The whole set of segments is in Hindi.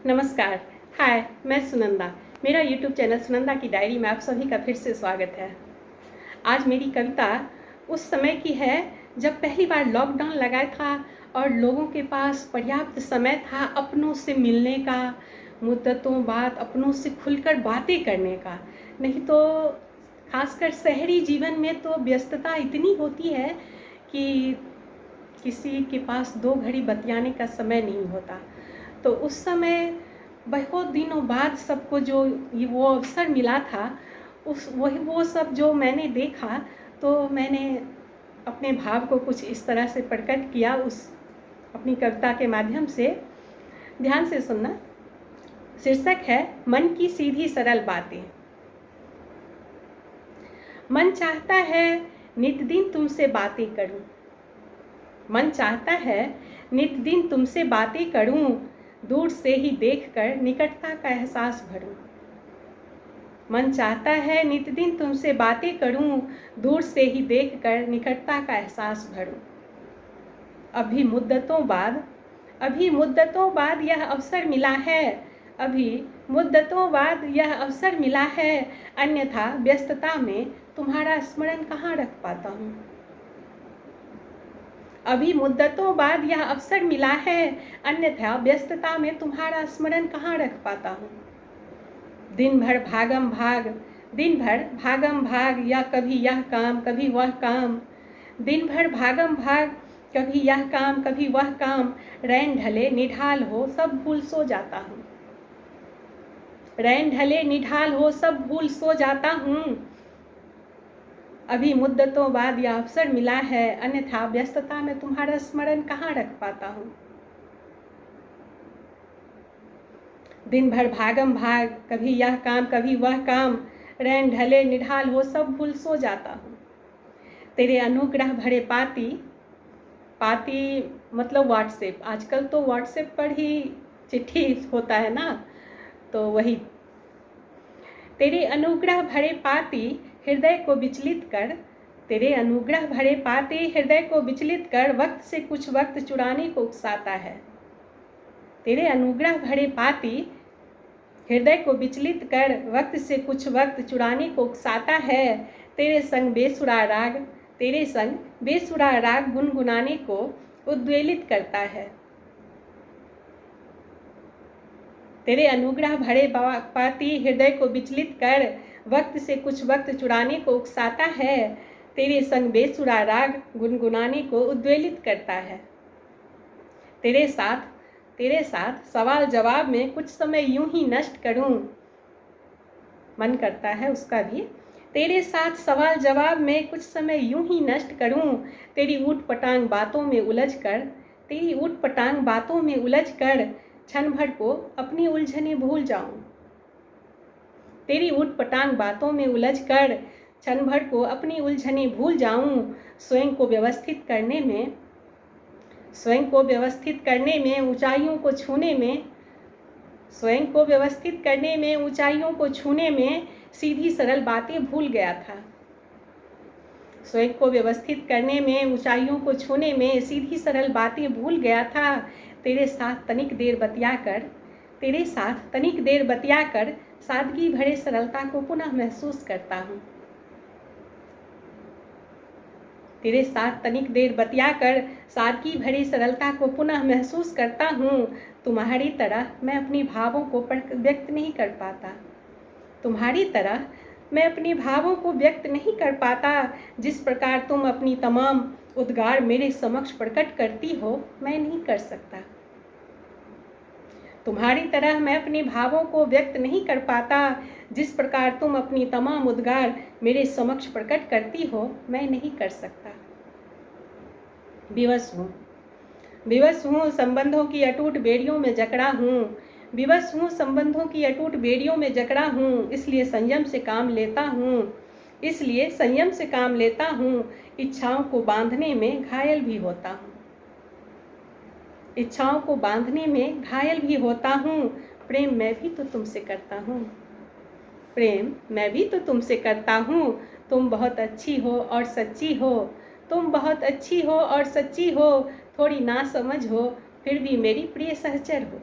नमस्कार। हाय, मैं सुनंदा। मेरा यूट्यूब चैनल सुनंदा की डायरी में आप सभी का फिर से स्वागत है। आज मेरी कविता उस समय की है जब पहली बार लॉकडाउन लगा था और लोगों के पास पर्याप्त समय था अपनों से मिलने का, मुद्दतों बाद अपनों से खुलकर बातें करने का। नहीं तो खासकर शहरी जीवन में तो व्यस्तता इतनी होती है कि किसी के पास 2 घड़ी बतियाने का समय नहीं होता। तो उस समय बहुत दिनों बाद सबको जो वो अवसर मिला था, वो सब जो मैंने देखा, तो मैंने अपने भाव को कुछ इस तरह से प्रकट किया उस अपनी कविता के माध्यम से। ध्यान से सुनना। शीर्षक है मन की सीधी सरल बातें। मन चाहता है नित दिन तुमसे बातें करूं। मन चाहता है नित दिन तुमसे बातें करूं, दूर से ही देखकर निकटता का एहसास भरूं। मन चाहता है नित दिन तुमसे बातें करूं, दूर से ही देखकर निकटता का एहसास भरूं। अभी मुद्दतों बाद यह अवसर मिला है। अभी मुद्दतों बाद यह अवसर मिला है, अन्यथा व्यस्तता में तुम्हारा स्मरण कहाँ रख पाता हूँ। अभी मुद्दतों बाद यह अवसर मिला है, अन्यथा व्यस्तता में तुम्हारा स्मरण कहाँ रख पाता हूँ। दिन भर भागम भाग या कभी यह काम कभी वह काम। दिन भर भागम भाग, कभी यह काम कभी वह काम। रैन ढले निढाल हो सब भूल सो जाता हूँ। रैन ढले निढाल हो सब भूल सो जाता हूँ। अभी मुद्दतों बाद यह अवसर मिला है, अन्यथा व्यस्तता में तुम्हारा स्मरण कहाँ रख पाता हूँ। दिन भर भागम भाग, कभी यह काम कभी वह काम। रैन ढले निढाल हो सब भूल सो जाता हूँ। तेरे अनुग्रह भरे पाती मतलब व्हाट्सएप। आजकल तो व्हाट्सएप पर ही चिट्ठी होता है ना, तो वही। तेरे अनुग्रह भरे पाती हृदय को विचलित कर। तेरे अनुग्रह भरे पाती हृदय को विचलित कर वक्त से कुछ वक्त चुराने को उकसाता है। तेरे अनुग्रह भरे पाती हृदय को विचलित कर वक्त से कुछ वक्त चुराने को उकसाता है। तेरे संग बेसुरा राग गुनगुनाने को उद्वेलित करता है। तेरे अनुग्रह भरे पाती हृदय को विचलित कर वक्त से कुछ वक्त चुराने को उकसाता है। तेरे संग बेसुरा राग गुनगुनाने को उद्वेलित करता है। तेरे साथ सवाल जवाब में कुछ समय यूं ही नष्ट करूं। मन करता है उसका भी। तेरे साथ सवाल जवाब में कुछ समय यूं ही नष्ट करूं। तेरी ऊट पटांग बातों में उलझ कर क्षण भर को अपनी उलझने भूल जाऊं। तेरी ऊट पटांग बातों में उलझ कर क्षण भर को अपनी उलझने भूल जाऊं। स्वयं को व्यवस्थित करने में ऊंचाइयों को छूने में सीधी सरल बातें भूल गया था। स्वयं को व्यवस्थित करने में ऊंचाइयों को छूने में सीधी सरल बातें भूल गया था। तेरे साथ तनिक देर बतियाकर सादगी भरे सरलता को पुनः महसूस करता हूँ। तेरे साथ तनिक देर बतियाकर सादगी भरी सरलता को पुनः महसूस करता हूँ। तुम्हारी तरह मैं अपने भावों को व्यक्त नहीं कर पाता। जिस प्रकार तुम अपनी तमाम उद्गार मेरे समक्ष प्रकट करती हो, मैं नहीं कर सकता। तुम्हारी तरह मैं अपने भावों को व्यक्त नहीं कर पाता। जिस प्रकार तुम अपनी तमाम उद्गार मेरे समक्ष प्रकट करती हो, मैं नहीं कर सकता। विवश हूँ संबंधों की अटूट बेड़ियों में जकड़ा हूँ। इसलिए संयम से काम लेता हूँ। इच्छाओं को बांधने में घायल भी होता हूँ। प्रेम मैं भी तो तुमसे करता हूँ। तुम बहुत अच्छी हो और सच्ची हो। थोड़ी नासमझ हो, फिर भी मेरी प्रिय सहचर हो।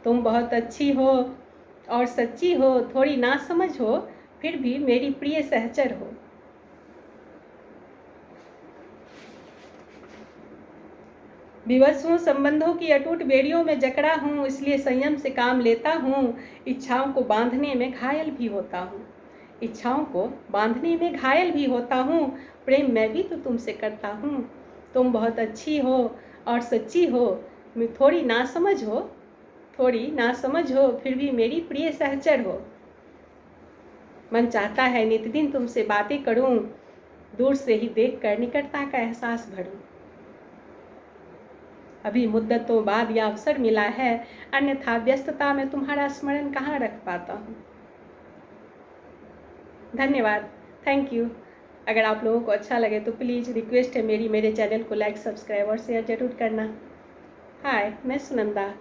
तुम बहुत अच्छी हो और सच्ची हो, थोड़ी नासमझ हो, फिर भी मेरी प्रिय सहचर हो। विवश हूँ, संबंधों की अटूट बेड़ियों में जकड़ा हूँ, इसलिए संयम से काम लेता हूँ। इच्छाओं को बांधने में घायल भी होता हूँ, इच्छाओं को बांधने में घायल भी होता हूँ। प्रेम मैं भी तो तुमसे करता हूँ। तुम बहुत अच्छी हो और सच्ची हो, थोड़ी नासमझ हो, थोड़ी नासमझ हो, फिर भी मेरी प्रिय सहचर हो। मन चाहता है नित दिन तुमसे बातें करूं, दूर से ही देखकर निकटता का एहसास भरूं। अभी मुद्दतों बाद यह अवसर मिला है, अन्यथा व्यस्तता में तुम्हारा स्मरण कहाँ रख पाता हूँ। धन्यवाद, थैंक यू। अगर आप लोगों को अच्छा लगे तो प्लीज़ रिक्वेस्ट है मेरे चैनल को लाइक, सब्सक्राइब और शेयर ज़रूर करना। हाय, मैं सुनंदा।